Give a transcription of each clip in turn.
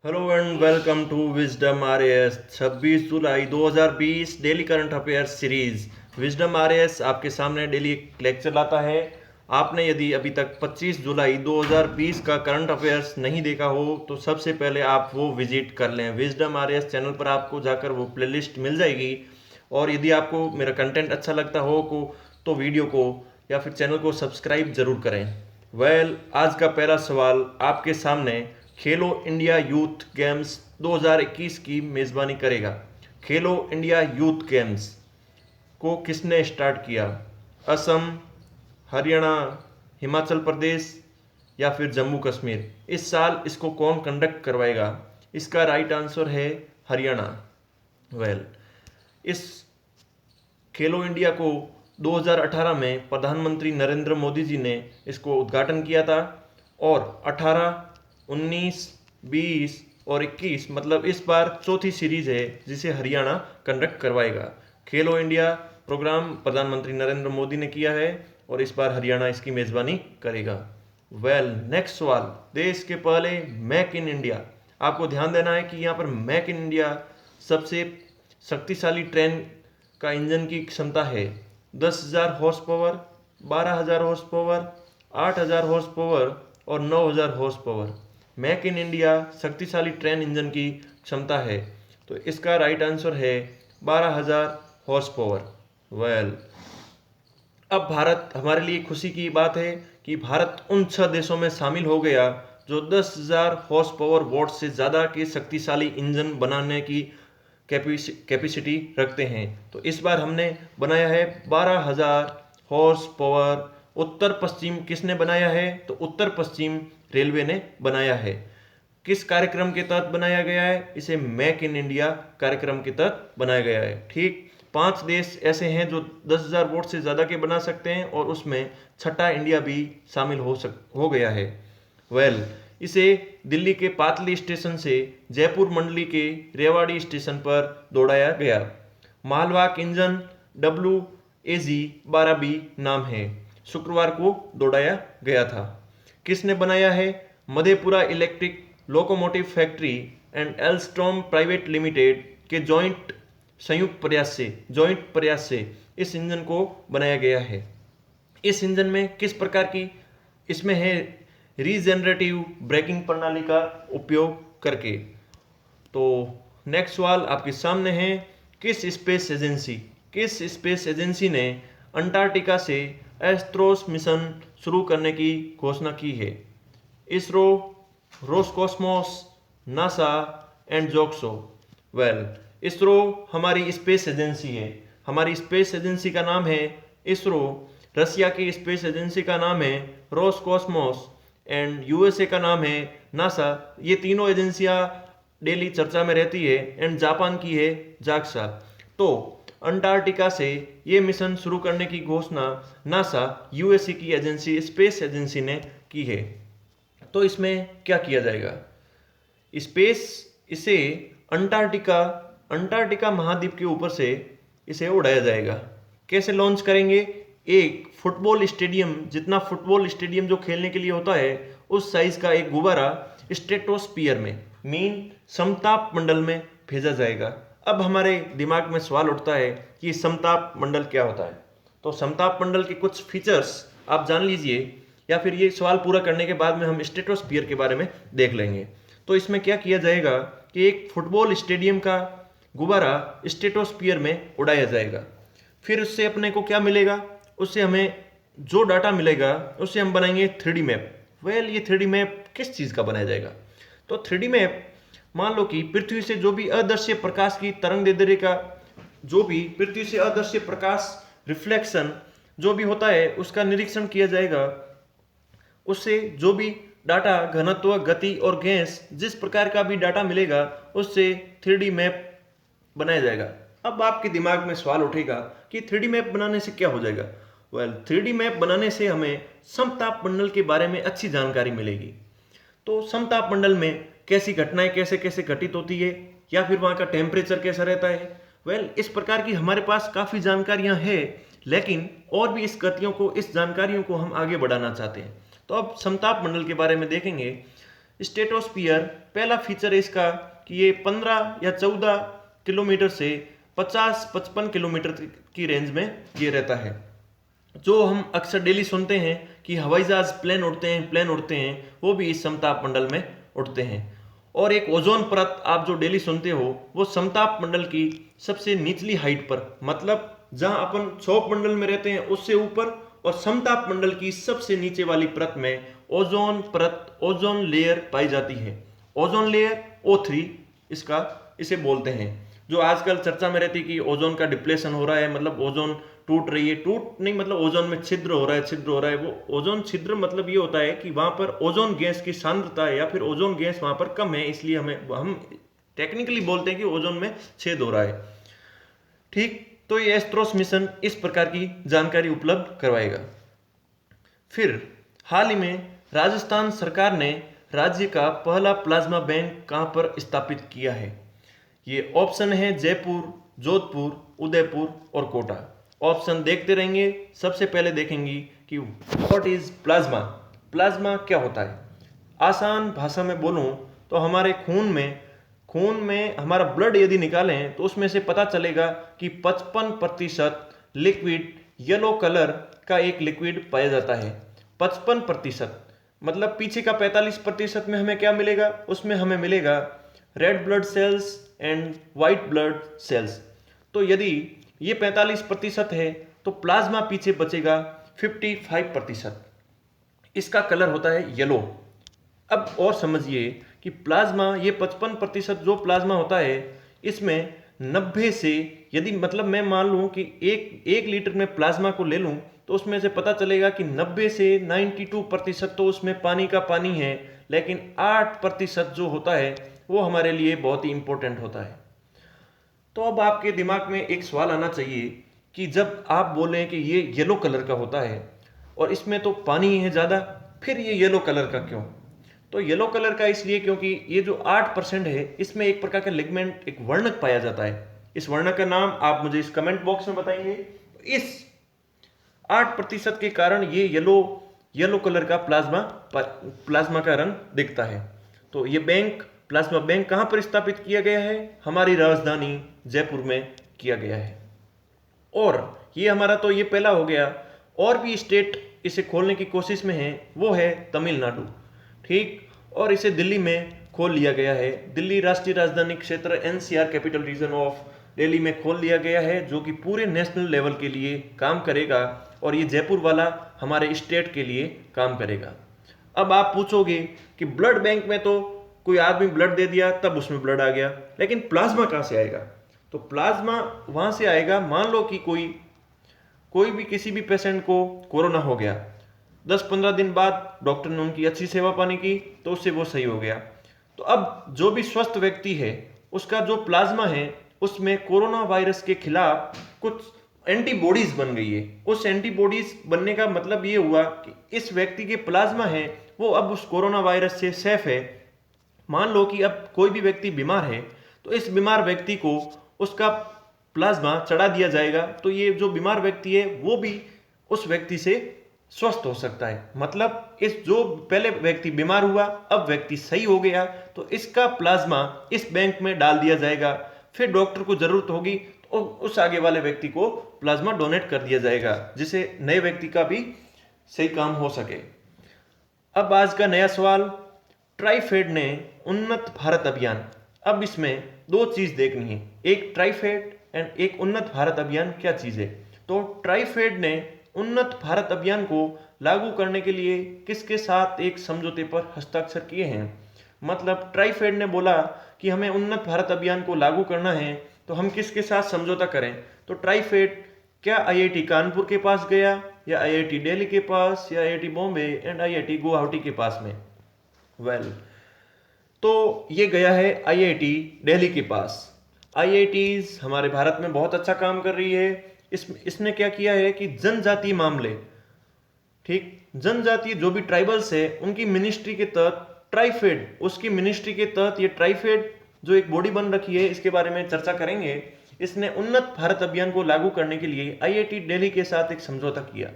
Hello and welcome to Wisdom RAS 26 July 2020 daily current affairs series. Wisdom RAS आपके सामने daily एक lecture लाता है। आपने यदि अभी तक 25 जुलाई 2020 का करंट अफेयर्स नहीं देखा हो तो सबसे पहले आप वो विजिट कर लें। विजडम आरएएस चैनल पर आपको जाकर वो प्लेलिस्ट मिल जाएगी। और यदि आपको मेरा कंटेंट अच्छा लगता हो तो वीडियो को या फिर चैनल को सब्सक्राइब जरूर करें। आज का पहला सवाल आपके सामने, खेलो इंडिया यूथ गेम्स 2021 की मेज़बानी करेगा। खेलो इंडिया यूथ गेम्स को किसने स्टार्ट किया? असम, हरियाणा, हिमाचल प्रदेश या फिर जम्मू कश्मीर। इस साल इसको कौन कंडक्ट करवाएगा? इसका राइट आंसर है हरियाणा। इस खेलो इंडिया को 2018 में प्रधानमंत्री नरेंद्र मोदी जी ने इसको उद्घाटन किया था और 18, 19, 20 और 21 मतलब इस बार चौथी सीरीज है जिसे हरियाणा कंडक्ट करवाएगा। खेलो इंडिया प्रोग्राम प्रधानमंत्री नरेंद्र मोदी ने किया है और इस बार हरियाणा इसकी मेज़बानी करेगा। नेक्स्ट सवाल, देश के पहले मेक इन इंडिया। आपको ध्यान देना है कि यहाँ पर मेक इन इंडिया सबसे शक्तिशाली ट्रेन का इंजन की क्षमता है 10,000 horse power, 12,000 horse power, 8,000 horse power और 9,000 horse power. Make in India शक्तिशाली ट्रेन इंजन की क्षमता है, तो इसका राइट आंसर है 12,000 हॉर्स पावर। अब भारत, हमारे लिए खुशी की बात है कि भारत उन 6 देशों में शामिल हो गया जो 10,000 हॉर्स पावर वॉट से ज़्यादा के शक्तिशाली इंजन बनाने की कैपेसिटी रखते हैं। तो इस बार हमने बनाया है 12,000 हॉर्स पावर। उत्तर पश्चिम किसने बनाया है? तो उत्तर पश्चिम रेलवे ने बनाया है। किस कार्यक्रम के तहत बनाया गया है? इसे मेक इन इंडिया कार्यक्रम के तहत बनाया गया है। ठीक, 5 देश ऐसे हैं जो 10,000 वोट से ज़्यादा के बना सकते हैं और उसमें छठा इंडिया भी शामिल हो गया है। इसे दिल्ली के पातली स्टेशन से जयपुर मंडली के रेवाड़ी स्टेशन पर दौड़ाया गया। मालवाहक इंजन WAG-12B नाम है, शुक्रवार को दौड़ाया गया था। किसने बनाया है? Madhepura electric locomotive factory and Alstom private limited के संयुक्त प्रयास से इस इंजन को बनाया गया है। इस इंजन में किस प्रकार की इसमें है? रीजेनरेटिव ब्रेकिंग प्रणाली का उपयोग करके। तो नेक्स्ट सवाल आपके सामने है, किस स्पेस एजेंसी ने अंटार्कटिका से एस्ट्रोस मिशन शुरू करने की घोषणा की है? ISRO, Roscosmos, NASA and JAXA. ISRO हमारी स्पेस एजेंसी है। हमारी स्पेस एजेंसी का नाम है इसरो। रसिया की स्पेस एजेंसी का नाम है रोसकॉस्मोस एंड यूएसए का नाम है नासा। ये तीनों एजेंसियां डेली चर्चा में रहती है एंड जापान की है जाक्सा। तो अंटार्कटिका से ये मिशन शुरू करने की घोषणा नासा यूएसए की एजेंसी स्पेस एजेंसी ने की है। तो इसमें क्या किया जाएगा? इसे अंटार्कटिका महाद्वीप के ऊपर से इसे उड़ाया जाएगा। कैसे लॉन्च करेंगे? एक फुटबॉल स्टेडियम जितना, फुटबॉल स्टेडियम जो खेलने के लिए होता है उस साइज का एक गुब्बारा स्ट्रेटोस्फीयर में समताप मंडल में भेजा जाएगा। अब हमारे दिमाग में सवाल उठता है कि समताप मंडल क्या होता है। तो समताप मंडल के कुछ फीचर्स आप जान लीजिए, या फिर ये सवाल पूरा करने के बाद में हम स्ट्रेटोस्फीयर के बारे में देख लेंगे। तो इसमें क्या किया जाएगा कि एक फुटबॉल स्टेडियम का गुब्बारा स्ट्रेटोस्फीयर में उड़ाया जाएगा। फिर उससे अपने को क्या मिलेगा? उससे हमें जो डाटा मिलेगा उससे हम बनाएंगे 3D मैप। ये 3D मैप किस चीज़ का बनाया जाएगा? तो 3D मैप, मान लो कि पृथ्वी से जो भी अदृश्य प्रकाश की तरंग दैर्ध्य का, जो भी पृथ्वी से अदृश्य प्रकाश रिफ्लेक्शन जो भी होता है उसका निरीक्षण किया जाएगा। उससे जो भी डाटा, घनत्व, गति और गैस, जिस प्रकार का भी डाटा मिलेगा उससे 3D मैप बनाया जाएगा। अब आपके दिमाग में सवाल उठेगा कि 3D मैप बनाने से क्या हो जाएगा? 3D मैप बनाने से हमें समताप मंडल के बारे में अच्छी जानकारी मिलेगी। तो समताप मंडल में कैसी घटनाएं कैसे कैसे घटित होती है, या फिर वहाँ का टेम्परेचर कैसा रहता है। इस प्रकार की हमारे पास काफ़ी जानकारियाँ हैं, लेकिन और भी इस जानकारियों को हम आगे बढ़ाना चाहते हैं। तो अब समताप मंडल के बारे में देखेंगे। स्ट्रेटोस्फियर पहला फीचर है इसका कि ये 15 या 14 किलोमीटर से 50-55 किलोमीटर की रेंज में ये रहता है। जो हम अक्सर डेली सुनते हैं कि हवाई जहाज प्लेन उड़ते हैं, वो भी इस समताप मंडल में उड़ते हैं। और एक ओजोन परत आप जो डेली सुनते हो, वो समताप मंडल की सबसे निचली हाइट पर, मतलब जहां अपन क्षोभ मंडल में रहते हैं उससे ऊपर, और समताप मंडल की सबसे नीचे वाली परत में ओजोन परत, ओजोन लेयर पाई जाती है। ओजोन लेयर O3 इसे बोलते हैं। जो आजकल चर्चा में रहती है कि ओजोन का डिप्लेशन हो रहा है, मतलब ओजोन टूट रही है, टूट नहीं मतलब ओजोन में छिद्र हो रहा है। वो ओजोन छिद्र मतलब ये होता है कि वहां पर ओजोन गैस की सांद्रता है या फिर ओजोन गैस वहां पर कम है, इसलिए हम टेक्निकली बोलते हैं कि ओजोन में छेद हो रहा है। ठीक, तो ये एस्ट्रोस मिशन इस प्रकार की जानकारी उपलब्ध करवाएगा। फिर हाल ही में राजस्थान सरकार ने राज्य का पहला प्लाज्मा बैंक कहां पर स्थापित किया है? ये ऑप्शन है जयपुर, जोधपुर, उदयपुर और कोटा। ऑप्शन देखते रहेंगे। सबसे पहले देखेंगे कि व्हाट इज प्लाज्मा। प्लाज्मा क्या होता है? आसान भाषा में बोलूं तो हमारे खून में हमारा ब्लड यदि निकालें तो उसमें से पता चलेगा कि 55% लिक्विड येलो कलर का एक लिक्विड पाया जाता है। 55%, मतलब पीछे का 45% में हमें क्या मिलेगा? उसमें हमें मिलेगा red blood cells and white blood cells. तो यदि ये 45% है तो प्लाज्मा पीछे बचेगा 55%। इसका कलर होता है येलो। अब और समझिए कि प्लाज्मा, ये 55% जो प्लाज्मा होता है, इसमें 90 से, यदि मतलब मैं मान लूं कि एक लीटर में प्लाज्मा को ले लूं तो उसमें से पता चलेगा कि 90 से 92% तो उसमें पानी का पानी है, लेकिन 8% जो होता है वो हमारे लिए बहुत ही इंपॉर्टेंट होता है। तो अब आपके दिमाग में एक सवाल आना चाहिए कि जब आप बोलें कि ये येलो कलर का होता है और इसमें तो पानी है ज़्यादा, फिर ये येलो कलर का क्यों? तो येलो कलर का इसलिए क्योंकि ये जो 8% है, इसमें एक प्रकार का लिगमेंट, एक वर्णक पाया जाता है। इस वर्णक का नाम आप मुझे इस कमेंट बॉक्स में बताएंगे। इस 8% के कारण ये येलो कलर का प्लाज्मा का रंग दिखता है। तो ये प्लाज्मा बैंक कहां पर स्थापित किया गया है? हमारी राजधानी जयपुर में किया गया है। और ये हमारा तो ये पहला हो गया। और भी स्टेट इसे खोलने की कोशिश में है, वो है तमिलनाडु। ठीक, और इसे दिल्ली में खोल लिया गया है। दिल्ली राष्ट्रीय राजधानी क्षेत्र NCR capital region of Delhi में खोल लिया गया है, जो कि पूरे नेशनल लेवल के लिए काम करेगा, और ये जयपुर वाला हमारे स्टेट के लिए काम करेगा। अब आप पूछोगे कि ब्लड बैंक में तो कोई आदमी ब्लड दे दिया तब उसमें ब्लड आ गया, लेकिन प्लाज्मा कहां से आएगा? तो प्लाज्मा वहां से आएगा, मान लो कि कोई भी किसी भी पेशेंट को कोरोना हो गया, 10-15 दिन बाद डॉक्टर ने उनकी अच्छी सेवा पानी की तो उससे वो सही हो गया। तो अब जो भी स्वस्थ व्यक्ति है, उसका जो प्लाज्मा है उसमें कोरोना वायरस के खिलाफ कुछ एंटीबॉडीज बन गई है। उस एंटीबॉडीज बनने का मतलब ये हुआ कि इस व्यक्ति के प्लाज्मा है वो अब उस कोरोना वायरस से सेफ है। मान लो कि अब कोई भी व्यक्ति बीमार है तो इस बीमार व्यक्ति को उसका प्लाज्मा चढ़ा दिया जाएगा, तो ये जो बीमार व्यक्ति है वो भी उस व्यक्ति से स्वस्थ हो सकता है। मतलब इस जो पहले व्यक्ति बीमार हुआ, अब व्यक्ति सही हो गया, तो इसका प्लाज्मा इस बैंक में डाल दिया जाएगा। फिर डॉक्टर को जरूरत होगी तो उस आगे वाले व्यक्ति को प्लाज्मा डोनेट कर दिया जाएगा, जिससे नए व्यक्ति का भी सही काम हो सके। अब आज का नया सवाल, ट्राइफेड ने उन्नत भारत अभियान। अब इसमें दो चीज देखनी है, एक ट्राइफेड एंड एक उन्नत भारत अभियान क्या चीज है। तो ट्राइफेड ने उन्नत भारत अभियान को लागू करने के लिए किसके साथ एक समझौते पर हस्ताक्षर किए हैं? मतलब ट्राइफेड ने बोला कि हमें उन्नत भारत अभियान को लागू करना है, तो हम किसके साथ समझौता करें? तो ट्राइफेड क्या IIT कानपुर के पास गया, या IIT दिल्ली के पास, या IIT Bombay and IIT Guwahati के पास में? तो ये गया है IIT दिल्ली के पास। IITs हमारे भारत में बहुत अच्छा काम कर रही है। इसने क्या किया है कि जनजातीय मामले, ठीक, जनजातीय जो भी ट्राइबल्स है उनकी मिनिस्ट्री के तहत ट्राइफेड, उसकी मिनिस्ट्री के तहत ये ट्राइफेड जो एक बॉडी बन रखी है, इसके बारे में चर्चा करेंगे। इसने उन्नत भारत अभियान को लागू करने के लिए IIT दिल्ली के साथ एक समझौता किया।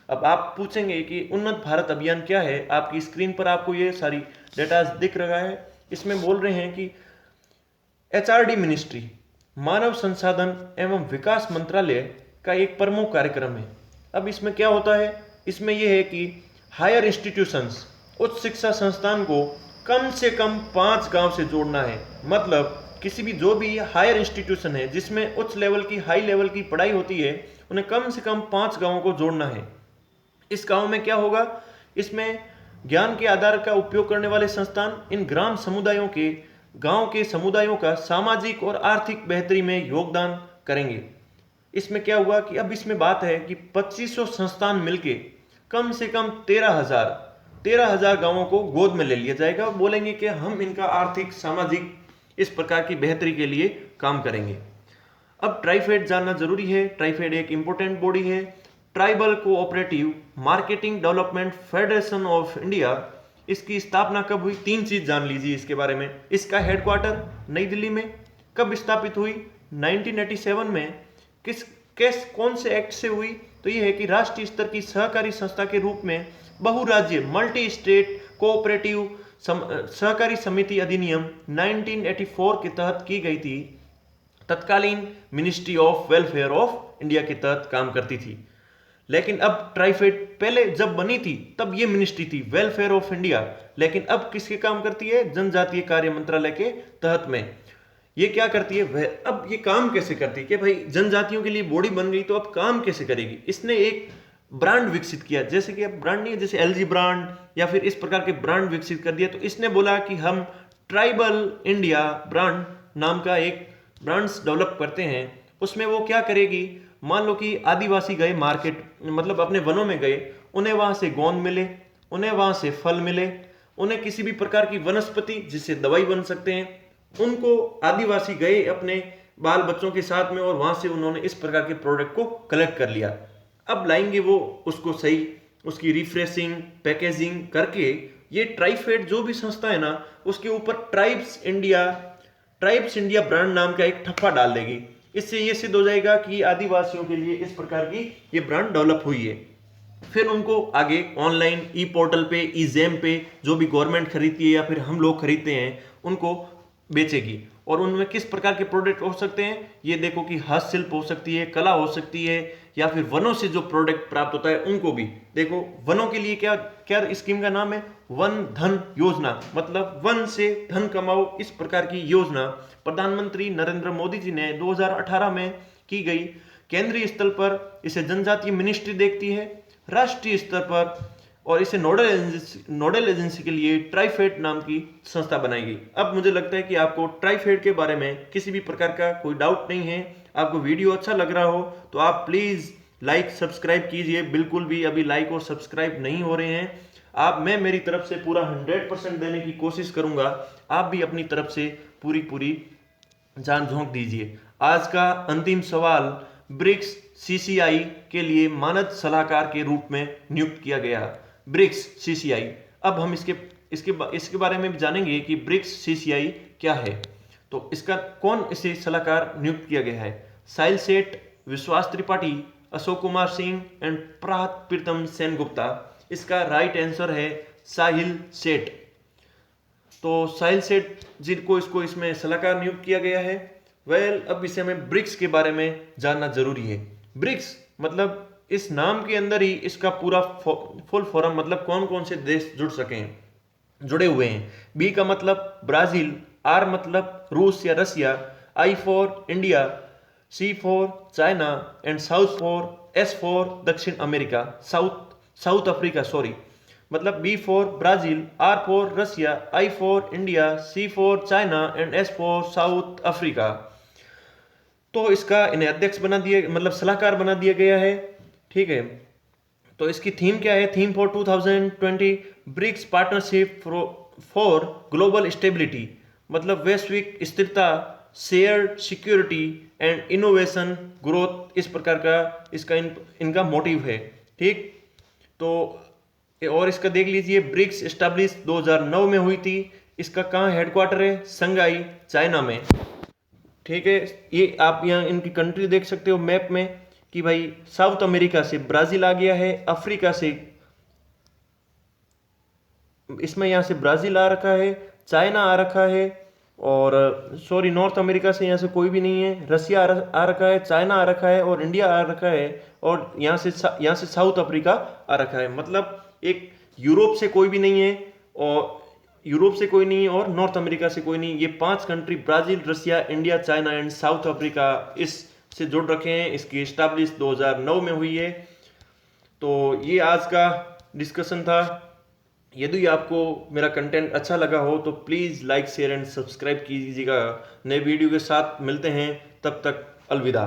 अब आप पूछेंगे कि उन्नत भारत अभियान क्या है, आपकी स्क्रीन पर आपको ये सारी डेटा दिख रहा है। इसमें बोल रहे हैं कि एचआरडी मिनिस्ट्री, मानव संसाधन एवं विकास मंत्रालय का एक प्रमुख कार्यक्रम है। अब इसमें क्या होता है, इसमें यह है कि हायर इंस्टीट्यूशंस, उच्च शिक्षा संस्थान को कम से कम 5 गांव से जोड़ना है। मतलब किसी भी जो भी हायर इंस्टीट्यूशन है जिसमें उच्च लेवल की, हाई लेवल की पढ़ाई होती है, उन्हें कम से कम 5 गांवों को जोड़ना है। इस गांव में क्या होगा, इसमें ज्ञान के आधार का उपयोग करने वाले संस्थान इन ग्राम समुदायों के, गांव के समुदायों का सामाजिक और आर्थिक बेहतरी में योगदान करेंगे। इसमें क्या हुआ कि अब इसमें बात है कि 2500 संस्थान मिलके कम से कम 13,000 गांवों को गोद में ले लिया जाएगा। बोलेंगे कि हम इनका आर्थिक, सामाजिक इस प्रकार की बेहतरी के लिए काम करेंगे। अब ट्राइफेड जानना जरूरी है। ट्राइफेड एक इंपॉर्टेंट बॉडी है, tribal cooperative marketing development federation of India. इसकी स्थापना कब हुई, 3 चीज जान लीजिए इसके बारे में। इसका हेडक्वार्टर नई दिल्ली में। कब स्थापित हुई, 1987 में। कौन से एक्ट से हुई, तो यह है कि राष्ट्रीय स्तर की सहकारी संस्था के रूप में बहुराज्य मल्टी स्टेट कोऑपरेटिव सहकारी समिति अधिनियम 1984 के तहत की गई थी। तत्कालीन ministry of welfare of India के तहत काम करती थी। लेकिन अब ट्राइफेड पहले जब बनी थी तब ये मिनिस्ट्री थी वेलफेयर ऑफ इंडिया, लेकिन अब किसके काम करती है, जनजातीय कार्य मंत्रालय के तहत में। ये क्या करती है, वह अब ये काम कैसे करती है कि भाई जनजातियों के लिए बॉडी बन गई तो अब काम कैसे करेगी। इसने एक ब्रांड विकसित किया, जैसे कि अब ब्रांड नहीं है, जैसे एलजी ब्रांड या फिर इस प्रकार के ब्रांड विकसित कर दिया। तो इसने बोला कि हम ट्राइबल इंडिया ब्रांड नाम का एक ब्रांड्स डेवलप करते हैं। उसमें वो क्या करेगी, मान लो कि आदिवासी गए मार्केट, मतलब अपने वनों में गए, उन्हें वहां से गोंद मिले, उन्हें वहां से फल मिले, उन्हें किसी भी प्रकार की वनस्पति जिससे दवाई बन सकते हैं, उनको आदिवासी गए अपने बाल बच्चों के साथ में और वहां से उन्होंने इस प्रकार के प्रोडक्ट को कलेक्ट कर लिया। अब लाएंगे वो उसको सही, उसकी रिफ्रेशिंग पैकेजिंग करके ये ट्राइफेड जो भी संस्था है ना, उसके ऊपर ट्राइब्स इंडिया ब्रांड नाम का एक ठप्पा डाल देगी। इससे ये सिद्ध हो जाएगा कि आदिवासियों के लिए इस प्रकार की ये ब्रांड डेवलप हुई है। फिर उनको आगे ऑनलाइन ई पोर्टल पे, ई जेम पे जो भी गवर्नमेंट खरीदती है या फिर हम लोग खरीदते हैं उनको बेचेगी। और उनमें किस प्रकार के प्रोडक्ट हो सकते हैं, ये देखो कि हस्तशिल्प हो सकती है, कला हो सकती है, या फिर वनों से जो प्रोडक्ट प्राप्त होता है उनको भी देखो। वनों के लिए क्या क्या स्कीम का नाम है, वन धन योजना, मतलब वन से धन कमाओ, इस प्रकार की योजना प्रधानमंत्री नरेंद्र मोदी जी ने 2018 में की गई। केंद्रीय स्तर पर इसे जनजातीय मिनिस्ट्री देखती है, राष्ट्रीय स्तर पर और इसे नोडल एजेंसी के लिए ट्राइफेड नाम की संस्था बनाई गई। अब मुझे लगता है कि आपको ट्राइफेड के बारे में किसी भी प्रकार का कोई डाउट नहीं है। आपको वीडियो अच्छा लग रहा हो तो आप प्लीज लाइक सब्सक्राइब कीजिए। बिल्कुल भी अभी लाइक और सब्सक्राइब नहीं हो रहे हैं। मैं मेरी तरफ से पूरा 100% देने की कोशिश करूंगा, आप भी अपनी तरफ से पूरी जान झोंक दीजिए। आज का अंतिम सवाल, ब्रिक्स सीसीआई के लिए मानद सलाहकार के रूप में नियुक्त किया गया। ब्रिक्स सीसीआई, अब हम इसके बारे में भी जानेंगे कि ब्रिक्स सीसीआई क्या है। तो इसका कौन इसे सलाहकार नियुक्त किया गया है, साहिल सेठ, विश्वास त्रिपाठी, अशोक कुमार सिंह एंड प्रहत प्रीतम सेनगुप्ता। इसका राइट आंसर है साहिल सेठ। तो साहिल सेठ जी को इसमें सलाहकार नियुक्त किया गया है। अब इसे हमें ब्रिक्स के बारे में जानना जरूरी है। ब्रिक्स मतलब इस नाम के अंदर ही इसका पूरा फुल फॉर्म, मतलब कौन कौन से देश जुड़े हुए हैं। बी का मतलब ब्राजील, आर मतलब रूस या Russia, I for India, C for China and South for S for दक्षिण अमेरिका, साउथ अफ्रीका सॉरी। मतलब B for Brazil, R for Russia, I for India, C for China and S for South Africa. तो इसका इन्हें अध्यक्ष बना दिया, मतलब सलाहकार बना दिया गया है। ठीक है, तो इसकी थीम क्या है, theme for 2020 BRICS partnership for global stability, मतलब वैश्विक स्थिरता, shared security and innovation growth, इस प्रकार का इसका इनका मोटिव है। ठीक, तो और इसका देख लीजिए, ब्रिक्स एस्टैब्लिश 2009 में हुई थी। इसका कहाँ हेडक्वार्टर है, संघाई चाइना में। ठीक है, ये आप यहाँ इनकी कंट्री देख सकते हो मैप में। कि भाई साउथ अमेरिका से ब्राज़ील आ गया है, अफ्रीका से इसमें यहाँ से ब्राज़ील आ रखा है, चाइना आ रखा है, और सॉरी नॉर्थ अमेरिका से यहाँ से कोई भी नहीं है, रसिया आ रखा है, चाइना आ रखा है और इंडिया आ रखा है, और यहाँ से साउथ अफ्रीका आ रखा है। मतलब एक यूरोप से कोई भी नहीं है, और यूरोप से कोई नहीं है और नॉर्थ अमेरिका से कोई नहीं। ये 5 country Brazil, Russia, India, China and South Africa इस से जुड़ रखे हैं। इसकी इस्टेब्लिश 2009 में हुई है। तो ये आज का डिस्कशन था। यदि आपको मेरा कंटेंट अच्छा लगा हो तो please like share and subscribe कीजिएगा। नए वीडियो के साथ मिलते हैं, तब तक अलविदा।